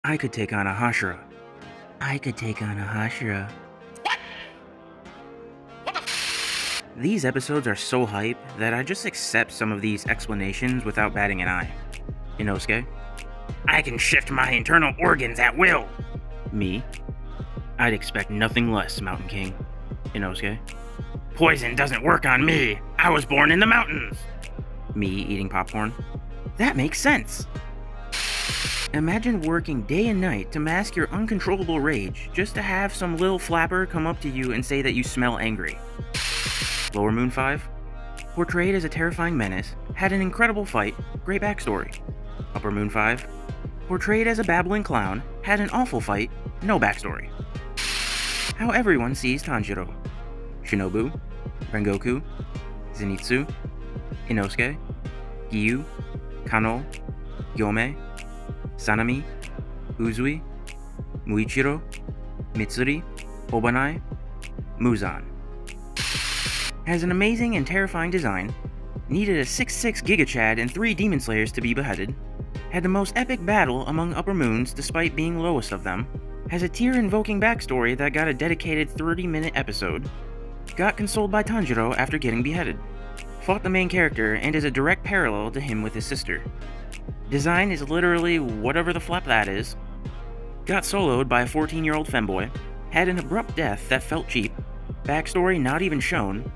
I could take on a Hashira. I could take on a Hashira. These episodes are so hype that I just accept some of these explanations without batting an eye. Inosuke. I can shift my internal organs at will. Me. I'd expect nothing less, Mountain King. Inosuke. Poison doesn't work on me. I was born in the mountains. Me eating popcorn. That makes sense. Imagine working day and night to mask your uncontrollable rage just to have some lil flapper come up to you and say that you smell angry. Lower Moon 5, portrayed as a terrifying menace, had an incredible fight, great backstory. Upper Moon 5, portrayed as a babbling clown, had an awful fight, no backstory. How everyone sees Tanjiro. Shinobu, Rengoku, Zenitsu, Inosuke, Giyu, Kano, Yome, Sanami, Uzui, Muichiro, Mitsuri, Obanai, Muzan. Has an amazing and terrifying design, needed a 6'6" Giga Chad and 3 Demon Slayers to be beheaded, had the most epic battle among Upper Moons despite being lowest of them, has a tear-invoking backstory that got a dedicated 30-minute episode, got consoled by Tanjiro after getting beheaded, fought the main character and is a direct parallel to him with his sister. Design is literally whatever the flap that is, got soloed by a 14-year-old femboy, had an abrupt death that felt cheap, backstory not even shown,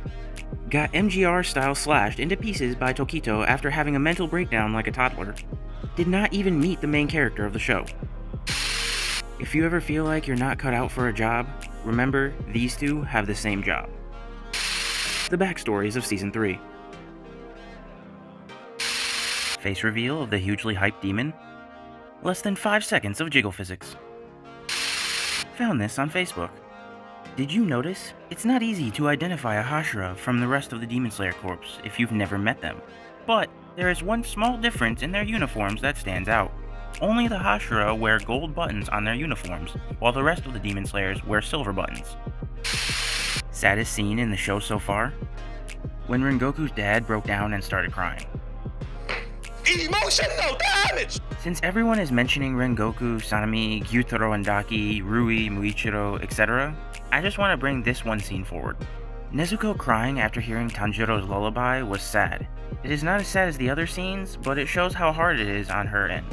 got MGR style slashed into pieces by Tokito after having a mental breakdown like a toddler, did not even meet the main character of the show. If you ever feel like you're not cut out for a job, remember these two have the same job. The backstories of Season 3. Face reveal of the hugely hyped demon. Less than 5 seconds of jiggle physics. Found this on Facebook. Did you notice? It's not easy to identify a Hashira from the rest of the Demon Slayer Corps if you've never met them. But there is one small difference in their uniforms that stands out. Only the Hashira wear gold buttons on their uniforms, while the rest of the Demon Slayers wear silver buttons. Saddest scene in the show so far? When Rengoku's dad broke down and started crying. Emotional damage! Since everyone is mentioning Rengoku, Sanami, Gyutaro and Daki, Rui, Muichiro, etc., I just want to bring this one scene forward. Nezuko crying after hearing Tanjiro's lullaby was sad. It is not as sad as the other scenes, but it shows how hard it is on her end.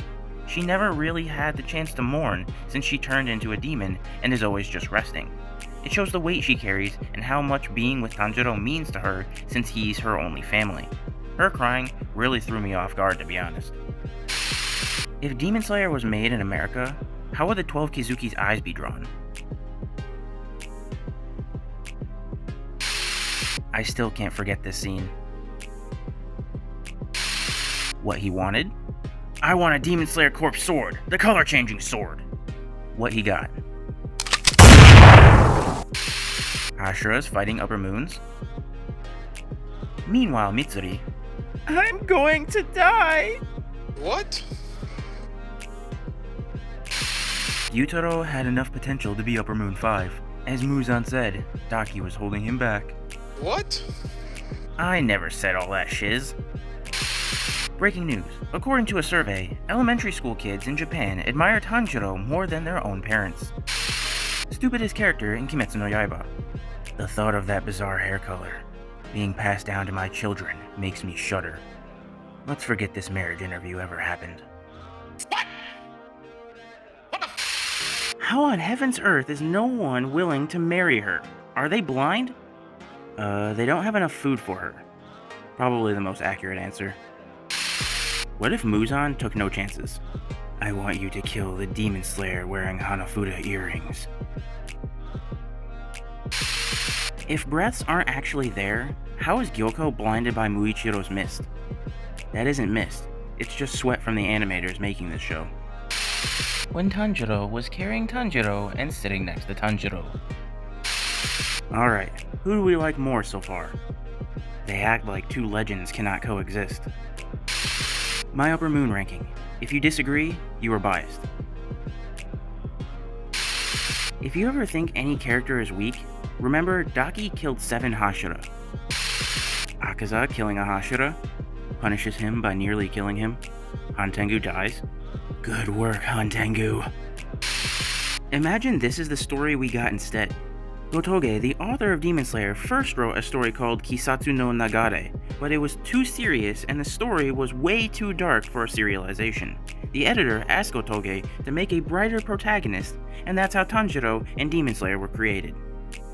She never really had the chance to mourn since she turned into a demon and is always just resting. It shows the weight she carries and how much being with Tanjiro means to her since he's her only family. Her crying really threw me off guard, to be honest. If Demon Slayer was made in America, how would the 12 Kizuki's eyes be drawn? I still can't forget this scene. What he wanted? I want a Demon Slayer Corps sword, the color-changing sword. What he got? Hashira's fighting Upper Moons. Meanwhile, Mitsuri. I'm going to die! What? Gyutaro had enough potential to be Upper Moon 5. As Muzan said, Daki was holding him back. What? I never said all that shiz. Breaking news. According to a survey, elementary school kids in Japan admire Tanjiro more than their own parents. Stupidest character in Kimetsu no Yaiba. The thought of that bizarre hair color being passed down to my children makes me shudder. Let's forget this marriage interview ever happened. How on heaven's earth is no one willing to marry her? Are they blind? They don't have enough food for her. Probably the most accurate answer. What if Muzan took no chances? I want you to kill the Demon Slayer wearing Hanafuda earrings. If breaths aren't actually there, how is Gyoko blinded by Muichiro's mist? That isn't mist, it's just sweat from the animators making this show. When Tanjiro was carrying Tanjiro and sitting next to Tanjiro. Alright, who do we like more so far? They act like two legends cannot coexist. My Upper Moon ranking. If you disagree, you are biased. If you ever think any character is weak, remember Daki killed 7 Hashira. Akaza killing a Hashira punishes him by nearly killing him. Hantengu dies. Good work, Hantengu. Imagine this is the story we got instead. Gotoge, the author of Demon Slayer, first wrote a story called Kisatsu no Nagare, but it was too serious and the story was way too dark for a serialization. The editor asked Gotoge to make a brighter protagonist, and that's how Tanjiro and Demon Slayer were created.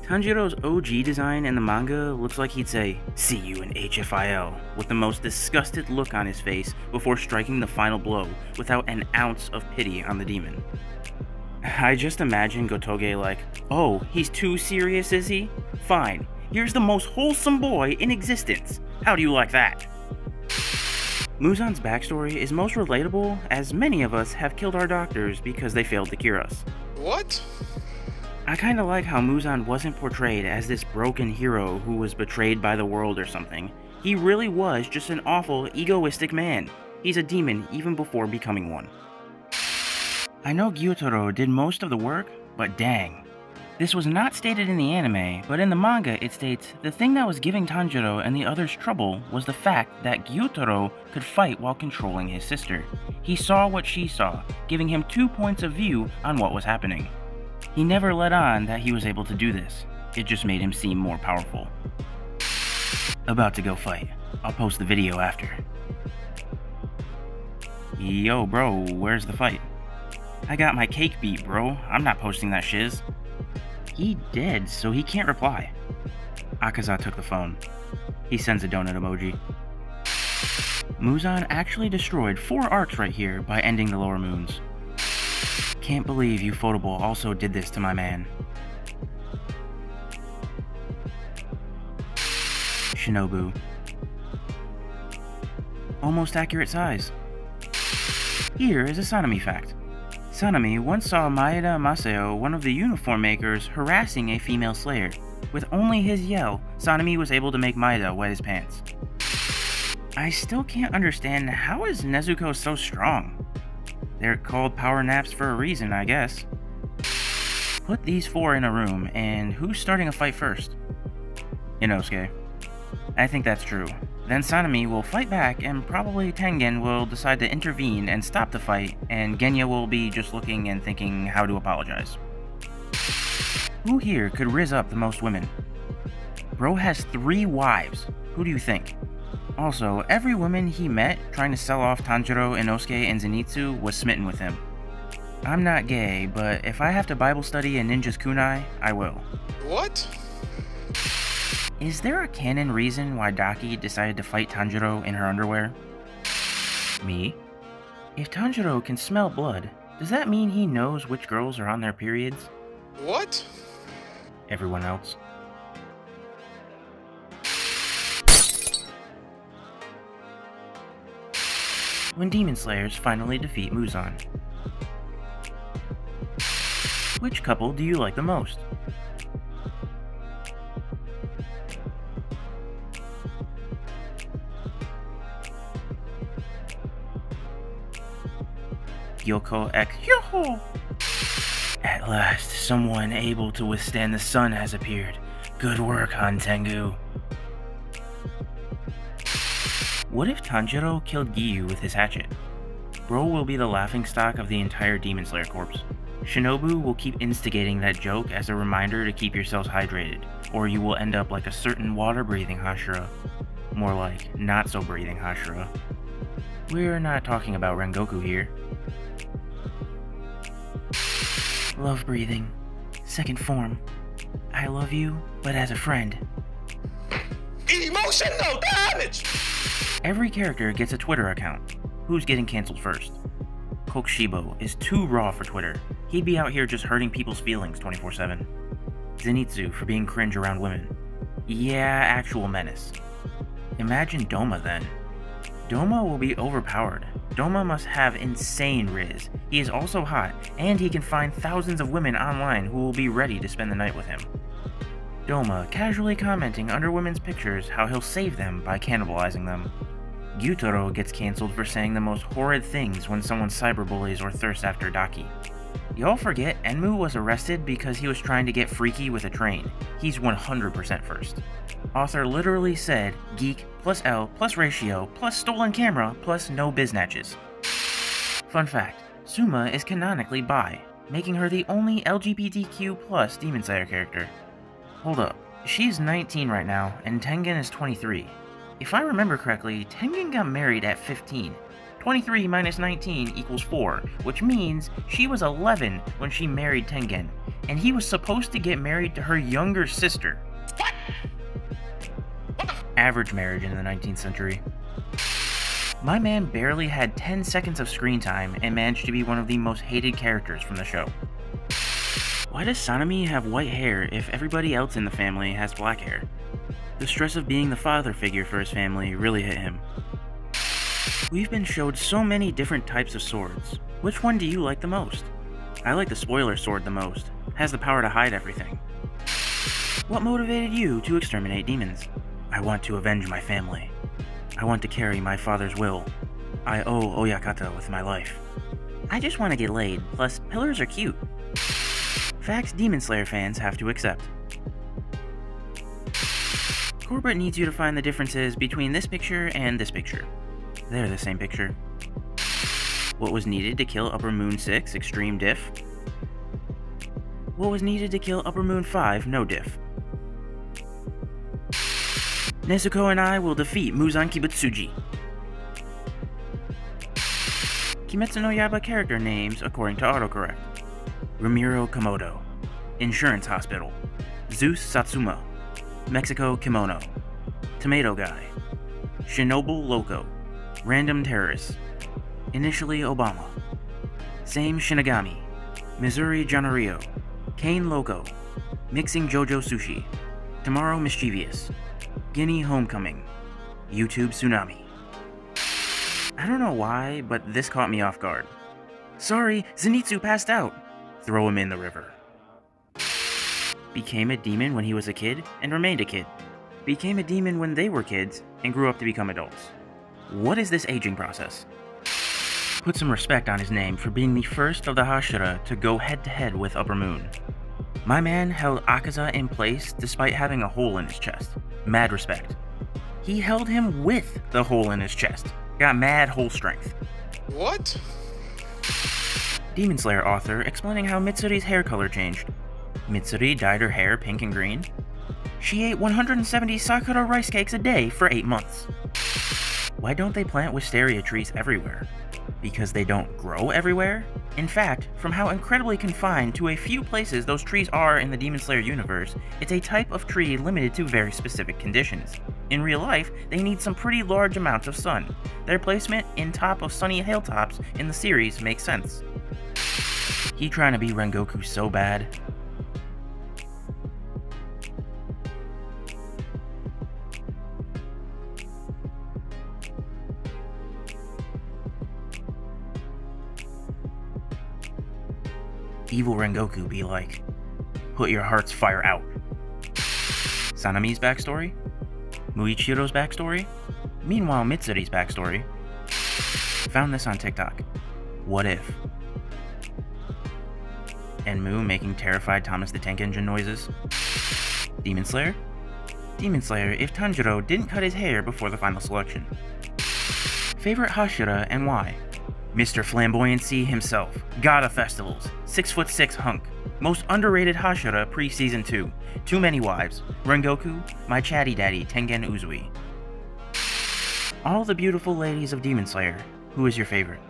Tanjiro's OG design in the manga looks like he'd say, "See you in HFIL," with the most disgusted look on his face before striking the final blow without an ounce of pity on the demon. I just imagine Gotoge like, "Oh, he's too serious, is he? Fine, here's the most wholesome boy in existence. How do you like that?" Muzan's backstory is most relatable, as many of us have killed our doctors because they failed to cure us. What? I kinda like how Muzan wasn't portrayed as this broken hero who was betrayed by the world or something. He really was just an awful, egoistic man. He's a demon even before becoming one. I know Gyutaro did most of the work, but dang. This was not stated in the anime, but in the manga it states, the thing that was giving Tanjiro and the others trouble was the fact that Gyutaro could fight while controlling his sister. He saw what she saw, giving him 2 points of view on what was happening. He never let on that he was able to do this. It just made him seem more powerful. About to go fight. I'll post the video after. Yo bro, where's the fight? I got my cake beat, bro. I'm not posting that shiz. He dead, so he can't reply. Akaza took the phone. He sends a donut emoji. Muzan actually destroyed 4 arcs right here by ending the lower moons. Can't believe Ufotable also did this to my man. Shinobu. Almost accurate size. Here is a Sanemi fact. Sanemi once saw Maeda Masao, one of the uniform makers, harassing a female slayer. With only his yell, Sanemi was able to make Maeda wet his pants. I still can't understand how is Nezuko so strong? They're called power naps for a reason, I guess. Put these 4 in a room, and who's starting a fight first? Inosuke. I think that's true. Then Sanemi will fight back, and probably Tengen will decide to intervene and stop the fight, and Genya will be just looking and thinking how to apologize. Who here could rizz up the most women? Bro has 3 wives. Who do you think? Also, every woman he met trying to sell off Tanjiro, Inosuke, and Zenitsu was smitten with him. I'm not gay, but if I have to Bible study a ninja's kunai, I will. What? Is there a canon reason why Daki decided to fight Tanjiro in her underwear? Me? If Tanjiro can smell blood, does that mean he knows which girls are on their periods? What? Everyone else. When Demon Slayers finally defeat Muzan. Which couple do you like the most? Yoko X Yoho! At last, someone able to withstand the sun has appeared. Good work, Hantengu. What if Tanjiro killed Giyu with his hatchet? Bro will be the laughingstock of the entire Demon Slayer corps. Shinobu will keep instigating that joke as a reminder to keep yourselves hydrated, or you will end up like a certain water-breathing Hashira. More like, not-so-breathing Hashira. We're not talking about Rengoku here. Love breathing. Second form. I love you, but as a friend. Emotional damage! Every character gets a Twitter account. Who's getting cancelled first? Kokushibo is too raw for Twitter. He'd be out here just hurting people's feelings 24/7. Zenitsu for being cringe around women. Yeah, actual menace. Imagine Doma then. Doma will be overpowered. Doma must have insane riz. He is also hot, and he can find thousands of women online who will be ready to spend the night with him. Doma casually commenting under women's pictures how he'll save them by cannibalizing them. Gyutaro gets cancelled for saying the most horrid things when someone cyberbullies or thirsts after Daki. Y'all forget Enmu was arrested because he was trying to get freaky with a train. He's 100% first. Author literally said geek plus L plus ratio plus stolen camera plus no biznatches. Fun fact, Suma is canonically bi, making her the only LGBTQ+ Demon Slayer character. Hold up, she's 19 right now, and Tengen is 23. If I remember correctly, Tengen got married at 15. 23 minus 19 equals 4, which means she was 11 when she married Tengen, and he was supposed to get married to her younger sister. What? Average marriage in the 19th century. My man barely had 10 seconds of screen time and managed to be one of the most hated characters from the show. Why does Sanemi have white hair if everybody else in the family has black hair? The stress of being the father figure for his family really hit him. We've been showed so many different types of swords. Which one do you like the most? I like the spoiler sword the most. Has the power to hide everything. What motivated you to exterminate demons? I want to avenge my family. I want to carry my father's will. I owe Oyakata with my life. I just want to get laid, plus pillars are cute. Facts Demon Slayer fans have to accept. Corbett needs you to find the differences between this picture and this picture. They're the same picture. What was needed to kill Upper Moon 6, Extreme Diff? What was needed to kill Upper Moon 5, No Diff? Nezuko and I will defeat Muzan Kibutsuji. Kimetsu no Yaiba character names according to autocorrect. Ramiro Komodo, Insurance Hospital, Zeus Satsuma, Mexico Kimono, Tomato Guy, Shinobu Loco, Random Terrorist, Initially Obama, Same Shinigami, Missouri Janario, Kane Loco, Mixing Jojo Sushi, Tomorrow Mischievous, Guinea Homecoming, YouTube Tsunami. I don't know why, but this caught me off guard. Sorry, Zenitsu passed out. Throw him in the river. Became a demon when he was a kid and remained a kid. Became a demon when they were kids and grew up to become adults. What is this aging process? Put some respect on his name for being the first of the Hashira to go head-to-head with Upper Moon. My man held Akaza in place despite having a hole in his chest. Mad respect. He held him with the hole in his chest. Got mad hole strength. What? Demon Slayer author explaining how Mitsuri's hair color changed. Mitsuri dyed her hair pink and green. She ate 170 Sakura rice cakes a day for 8 months. Why don't they plant wisteria trees everywhere? Because they don't grow everywhere? In fact, from how incredibly confined to a few places those trees are in the Demon Slayer universe, it's a type of tree limited to very specific conditions. In real life, they need some pretty large amounts of sun. Their placement in top of sunny hilltops in the series makes sense. He trying to be Rengoku so bad. Evil Rengoku be like, put your heart's fire out. Sanemi's backstory? Muichiro's backstory? Meanwhile, Mitsuri's backstory. Found this on TikTok. What if? Enmu making terrified Thomas the Tank Engine noises. Demon Slayer? Demon Slayer if Tanjiro didn't cut his hair before the final selection. Favorite Hashira and why? Mr. Flamboyancy himself, god of festivals, 6'6" hunk, most underrated Hashira pre-season 2, too many wives, Rengoku, my chatty daddy Tengen Uzui. All the beautiful ladies of Demon Slayer, who is your favorite?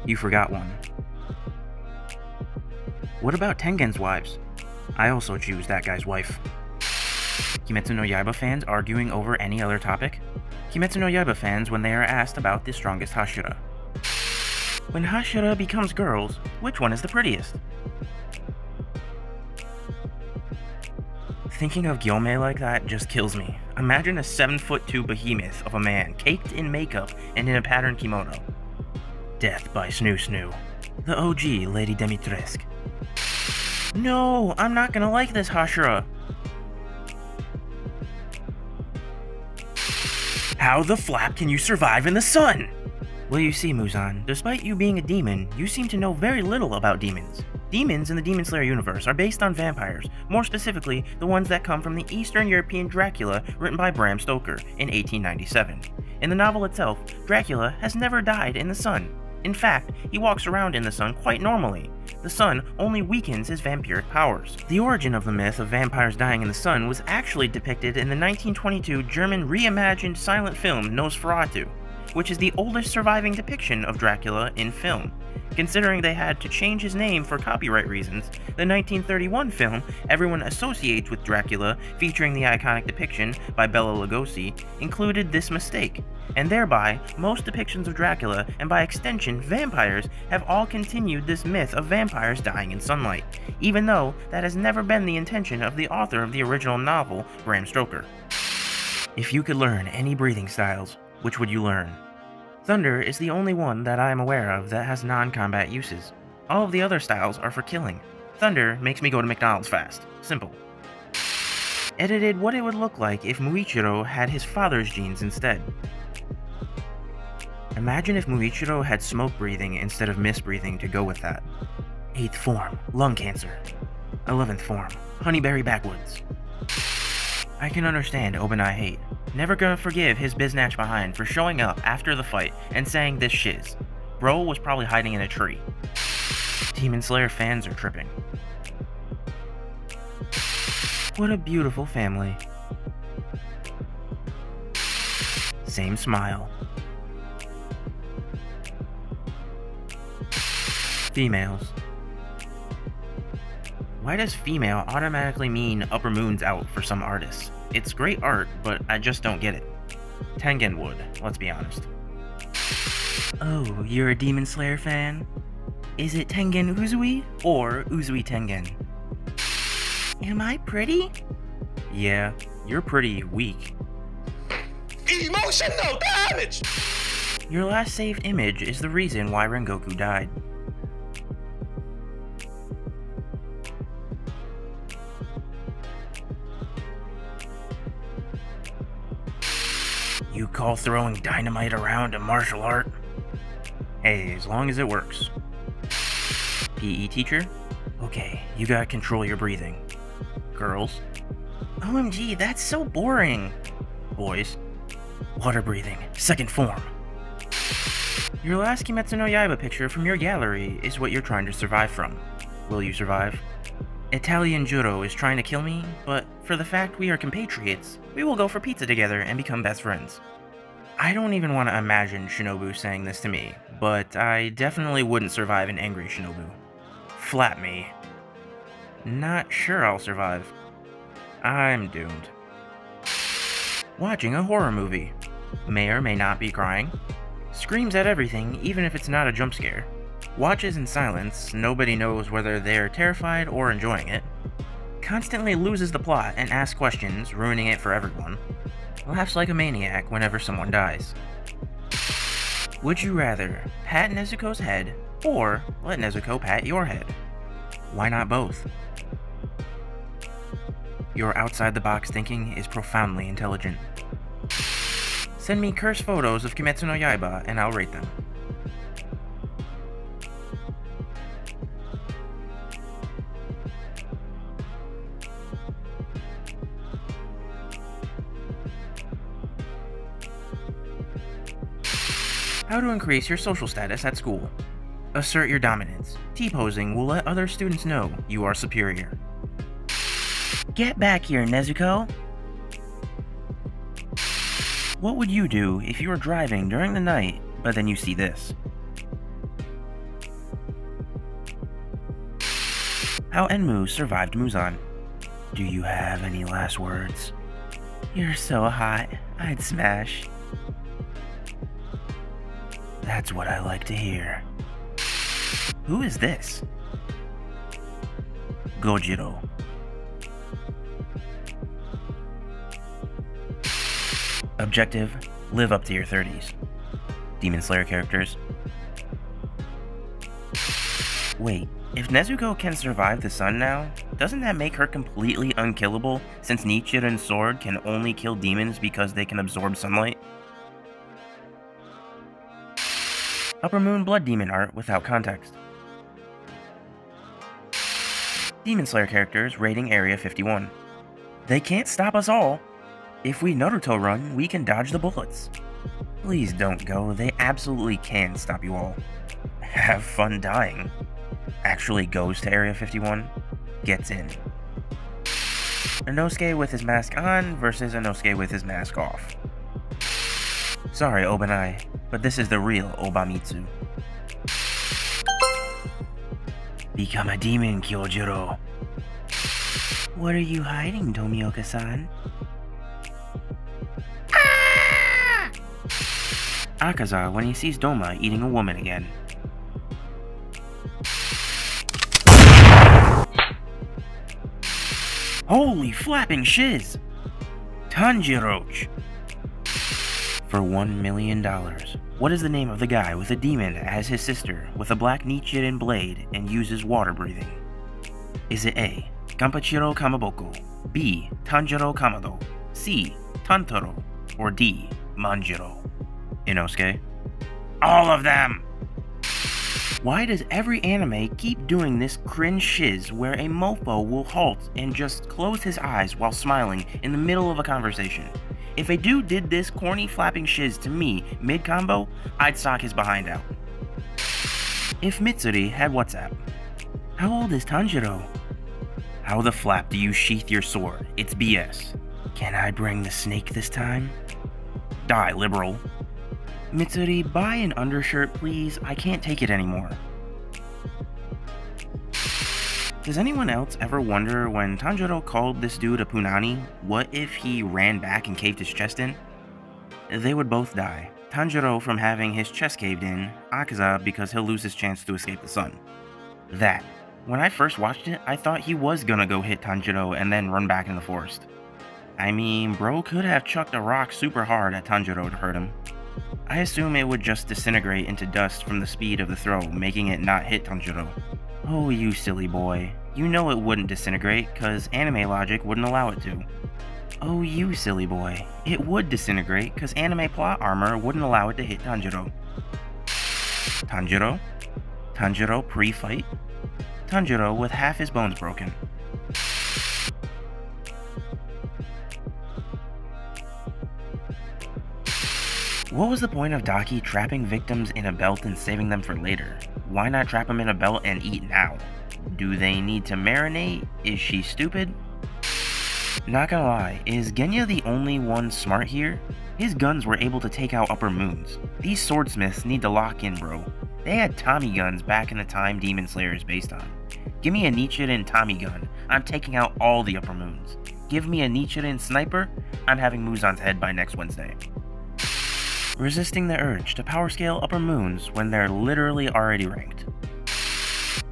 You forgot one. What about Tengen's wives? I also choose that guy's wife. Kimetsu no Yaiba fans arguing over any other topic? Kimetsu no Yaiba fans when they are asked about the strongest Hashira. When Hashira becomes girls, which one is the prettiest? Thinking of Gyome like that just kills me. Imagine a 7'2" behemoth of a man caked in makeup and in a patterned kimono. Death by Snoo Snoo. The OG Lady Dimitrescu. No, I'm not gonna like this Hashira. How the flap can you survive in the sun? Well, you see, Muzan, despite you being a demon, you seem to know very little about demons. Demons in the Demon Slayer universe are based on vampires, more specifically, the ones that come from the Eastern European Dracula written by Bram Stoker in 1897. In the novel itself, Dracula has never died in the sun. In fact, he walks around in the sun quite normally. The sun only weakens his vampiric powers. The origin of the myth of vampires dying in the sun was actually depicted in the 1922 German reimagined silent film Nosferatu, which is the oldest surviving depiction of Dracula in film. Considering they had to change his name for copyright reasons, the 1931 film everyone associates with Dracula, featuring the iconic depiction by Bela Lugosi, included this mistake, and thereby, most depictions of Dracula, and by extension vampires, have all continued this myth of vampires dying in sunlight, even though that has never been the intention of the author of the original novel, Bram Stoker. If you could learn any breathing styles, which would you learn? Thunder is the only one that I am aware of that has non-combat uses. All of the other styles are for killing. Thunder makes me go to McDonald's fast. Simple. Edited what it would look like if Muichiro had his father's genes instead. Imagine if Muichiro had smoke breathing instead of mist breathing to go with that. 8th form, lung cancer. 11th form, honeyberry backwoods. I can understand Obanai hate. Never gonna forgive his biznatch behind for showing up after the fight and saying this shiz. Bro was probably hiding in a tree. Demon Slayer fans are tripping. What a beautiful family. Same smile. Females. Why does female automatically mean upper moon's out for some artists? It's great art, but I just don't get it. Tengen would, let's be honest. Oh, you're a Demon Slayer fan? Is it Tengen Uzui or Uzui Tengen? Am I pretty? Yeah, you're pretty weak. Emotional damage! Your last saved image is the reason why Rengoku died. You call throwing dynamite around a martial art? Hey, as long as it works. PE teacher? Okay, you gotta control your breathing. Girls? OMG, that's so boring. Boys? Water breathing, 2nd form. Your last Kimetsu no Yaiba picture from your gallery is what you're trying to survive from. Will you survive? Italian Juro is trying to kill me, but for the fact we are compatriots, we will go for pizza together and become best friends. I don't even want to imagine Shinobu saying this to me, but I definitely wouldn't survive an angry Shinobu. Flap me. Not sure I'll survive. I'm doomed. Watching a horror movie. May or may not be crying. Screams at everything, even if it's not a jump scare. Watches in silence, nobody knows whether they're terrified or enjoying it. Constantly loses the plot and asks questions, ruining it for everyone. Laughs like a maniac whenever someone dies. Would you rather pat Nezuko's head, or let Nezuko pat your head? Why not both? Your outside-the-box thinking is profoundly intelligent. Send me cursed photos of Kimetsu no Yaiba and I'll rate them. How to increase your social status at school. Assert your dominance. T-posing will let other students know you are superior. Get back here, Nezuko! What would you do if you were driving during the night, but then you see this? How Enmu survived Muzan. Do you have any last words? You're so hot, I'd smash. That's what I like to hear. Who is this? Gojiro. Objective, live up to your 30s. Demon Slayer characters. Wait, if Nezuko can survive the sun now, doesn't that make her completely unkillable since Nichiren's sword can only kill demons because they can absorb sunlight? Upper Moon Blood Demon art without context. Demon Slayer characters raiding Area 51. They can't stop us all. If we Naruto run, we can dodge the bullets. Please don't go, they absolutely can stop you all. Have fun dying. Actually goes to Area 51, gets in. Inosuke with his mask on versus Inosuke with his mask off. Sorry, Obanai, but this is the real Obamitsu. Become a demon, Kyojiro. What are you hiding, Tomioka-san? Ah! Akaza when he sees Doma eating a woman again. Holy flapping shiz! Tanjiroche! For $1 million. What is the name of the guy with a demon as his sister, with a black Nichiren blade and uses water breathing? Is it A. Ganpachiro Kamaboko, B. Tanjiro Kamado, C. Tantaro, or D. Manjiro? Inosuke? All of them! Why does every anime keep doing this cringe shiz where a mofo will halt and just close his eyes while smiling in the middle of a conversation? If a dude did this corny flapping shiz to me mid-combo, I'd sock his behind out. If Mitsuri had WhatsApp. How old is Tanjiro? How the flap do you sheath your sword? It's BS. Can I bring the snake this time? Die, liberal. Mitsuri, buy an undershirt, please. I can't take it anymore. Does anyone else ever wonder when Tanjiro called this dude a punani, what if he ran back and caved his chest in? They would both die. Tanjiro from having his chest caved in, Akaza because he'll lose his chance to escape the sun. That. When I first watched it, I thought he was gonna go hit Tanjiro and then run back in the forest. I mean, bro could have chucked a rock super hard at Tanjiro to hurt him. I assume it would just disintegrate into dust from the speed of the throw, making it not hit Tanjiro. Oh, you silly boy. You know it wouldn't disintegrate, cause anime logic wouldn't allow it to. Oh, you silly boy. It would disintegrate, cause anime plot armor wouldn't allow it to hit Tanjiro. Tanjiro? Tanjiro pre-fight? Tanjiro with half his bones broken. What was the point of Daki trapping victims in a belt and saving them for later? Why not trap them in a belt and eat now? Do they need to marinate? Is she stupid? Not gonna lie, is Genya the only one smart here? His guns were able to take out upper moons. These swordsmiths need to lock in, bro. They had Tommy guns back in the time Demon Slayer is based on. Give me a Nichiren Tommy gun, I'm taking out all the upper moons. Give me a Nichiren sniper, I'm having Muzan's head by next Wednesday. Resisting the urge to power scale upper moons when they're literally already ranked.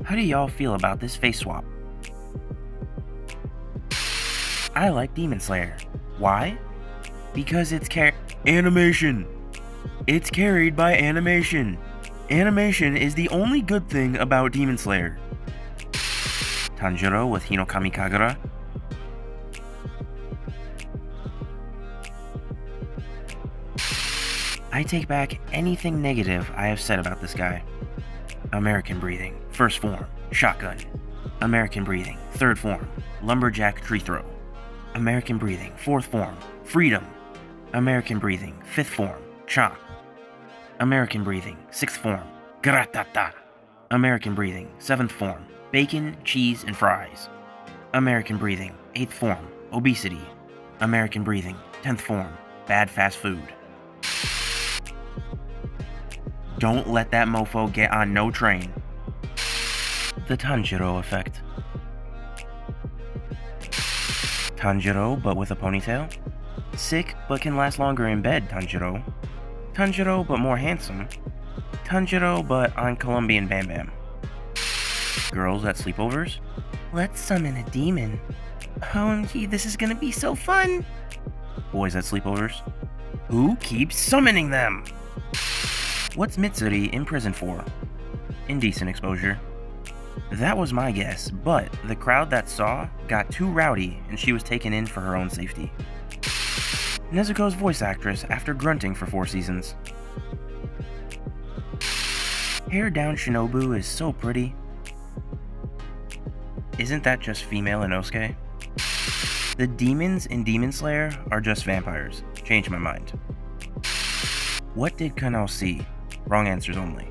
How do y'all feel about this face swap? I like Demon Slayer. Why? Because it's animation. It's carried by animation. Animation is the only good thing about Demon Slayer. Tanjiro with Hinokami Kagura. I take back anything negative I have said about this guy. American breathing, first form, shotgun. American breathing, third form, lumberjack tree throw. American breathing, fourth form, freedom. American breathing, fifth form, chop. American breathing, sixth form, gratata. American breathing, seventh form, bacon, cheese, and fries. American breathing, eighth form, obesity. American breathing, 10th form, bad fast food. Don't let that mofo get on no train. The Tanjiro effect. Tanjiro, but with a ponytail. Sick, but can last longer in bed, Tanjiro. Tanjiro, but more handsome. Tanjiro, but on Colombian Bam Bam. Girls at sleepovers. Let's summon a demon. OMG, this is gonna be so fun. Boys at sleepovers. Who keeps summoning them? What's Mitsuri in prison for? Indecent exposure. That was my guess, but the crowd that saw got too rowdy and she was taken in for her own safety. Nezuko's voice actress after grunting for 4 seasons. Hair down Shinobu is so pretty. Isn't that just female Inosuke? The demons in Demon Slayer are just vampires. Changed my mind. What did Kanao see? Wrong answers only.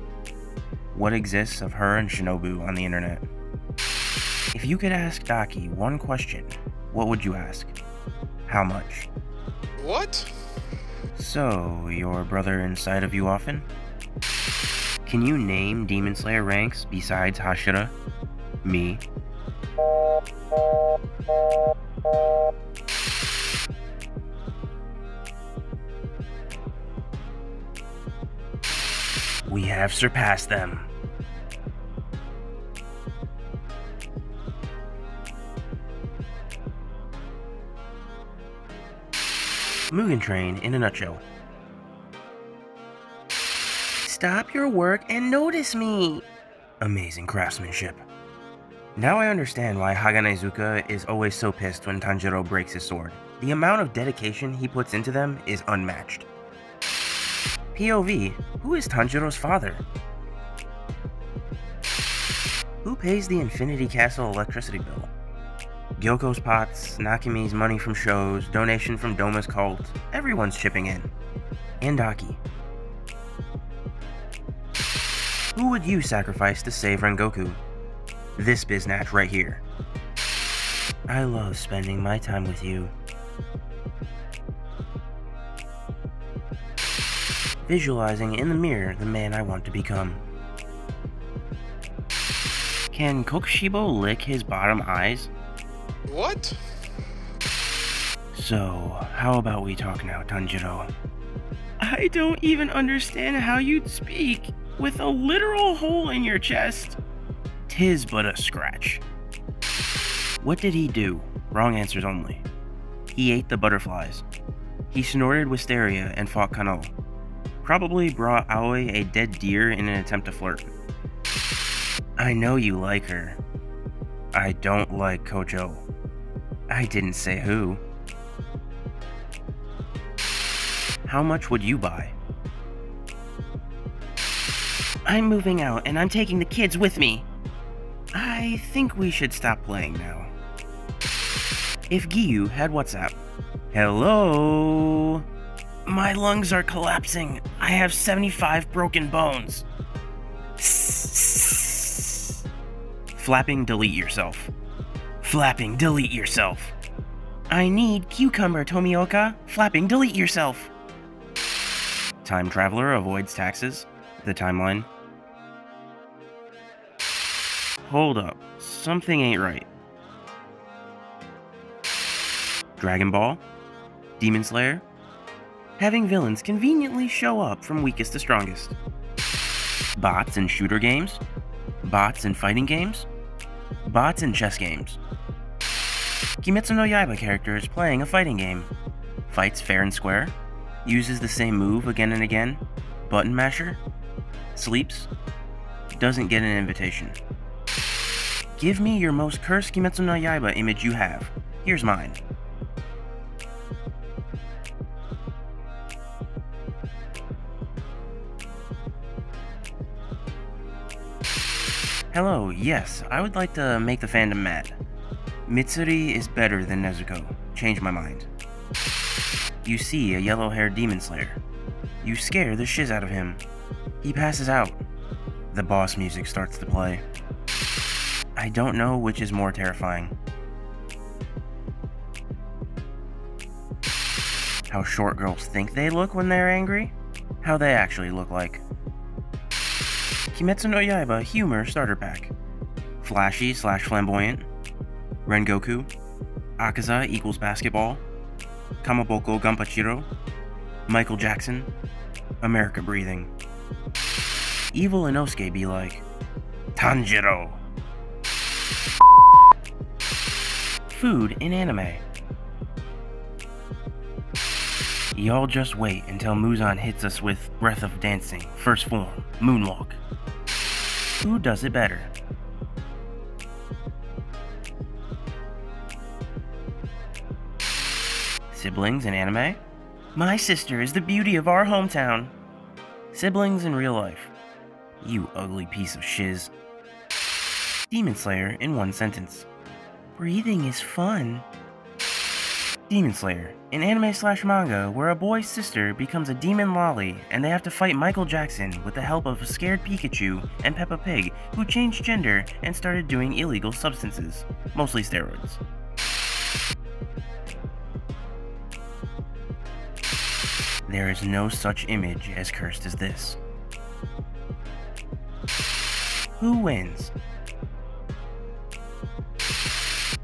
What exists of her and Shinobu on the internet? If you could ask Daki one question, what would you ask? How much? What? So, your brother inside of you often? Can you name Demon Slayer ranks besides Hashira? Me? We have surpassed them. Mugen Train in a nutshell. Stop your work and notice me! Amazing craftsmanship. Now I understand why Haganezuka is always so pissed when Tanjiro breaks his sword. The amount of dedication he puts into them is unmatched. POV, who is Tanjiro's father? Who pays the Infinity Castle electricity bill? Gyoko's pots, Nakami's money from shows, donation from Doma's cult, everyone's chipping in. And Daki. Who would you sacrifice to save Rengoku? This biznatch right here. I love spending my time with you. Visualizing in the mirror the man I want to become. Can Kokushibo lick his bottom eyes? What? So, how about we talk now, Tanjiro? I don't even understand how you'd speak with a literal hole in your chest. 'Tis but a scratch. What did he do? Wrong answers only. He ate the butterflies. He snorted wisteria and fought Kanao. Probably brought Aoi a dead deer in an attempt to flirt. I know you like her. I don't like Kojo. I didn't say who. How much would you buy? I'm moving out and I'm taking the kids with me. I think we should stop playing now. If Giyu had WhatsApp. Hello? My lungs are collapsing. I have 75 broken bones. Flapping, delete yourself. Flapping, delete yourself. I need cucumber, Tomioka. Flapping, delete yourself. Time traveler avoids taxes. The timeline. Hold up. Something ain't right. Dragon Ball? Demon Slayer? Having villains conveniently show up from weakest to strongest. Bots in shooter games? Bots in fighting games? Bots in chess games. Kimetsu no Yaiba characters playing a fighting game. Fights fair and square. Uses the same move again and again. Button masher. Sleeps. Doesn't get an invitation. Give me your most cursed Kimetsu no Yaiba image you have. Here's mine. Hello, yes, I would like to make the fandom mad. Mitsuri is better than Nezuko. Change my mind. You see a yellow-haired demon slayer. You scare the shiz out of him. He passes out. The boss music starts to play. I don't know which is more terrifying. How short girls think they look when they're angry? How they actually look like. Kimetsu no Yaiba Humor Starter Pack. Flashy/flamboyant. Rengoku. Akaza equals basketball. Kamaboko Ganpachiro. Michael Jackson. America breathing. Evil Inosuke be like, Tanjiro. Food in anime. Y'all just wait until Muzan hits us with Breath of Dancing, First Form, Moonwalk. Who does it better? Siblings in anime? My sister is the beauty of our hometown. Siblings in real life. You ugly piece of shiz. Demon Slayer in one sentence. Breathing is fun. Demon Slayer, an anime/manga where a boy's sister becomes a demon lolly and they have to fight Michael Jackson with the help of a scared Pikachu and Peppa Pig who changed gender and started doing illegal substances, mostly steroids. There is no such image as cursed as this. Who wins?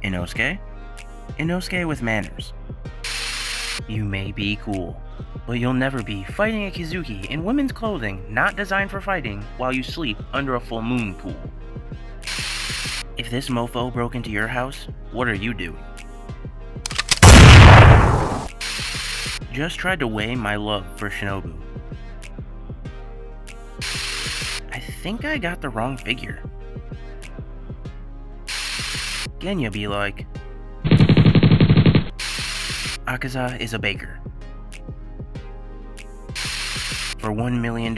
Inosuke? Inosuke with manners. You may be cool, but you'll never be fighting a Kizuki in women's clothing not designed for fighting while you sleep under a full moon pool. If this mofo broke into your house, what are you doing? Just tried to weigh my love for Shinobu. I think I got the wrong figure. Genya be like, Akaza is a baker. For $1 million,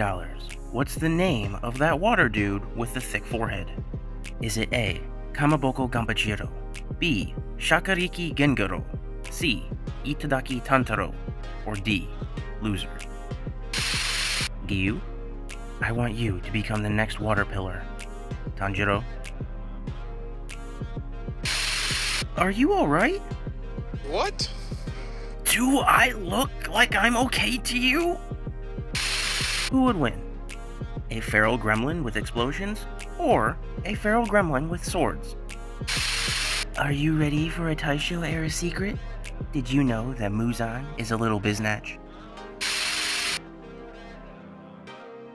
what's the name of that water dude with the thick forehead? Is it A, Kamaboko Ganpachiro, B, Shakariki Gengaro, C, Itadaki Tantaro, or D, loser? Giyu, I want you to become the next water pillar. Tanjiro? Are you alright? What? Do I look like I'm okay to you? Who would win? A feral gremlin with explosions, or a feral gremlin with swords? Are you ready for a Taisho era secret? Did you know that Muzan is a little biznatch?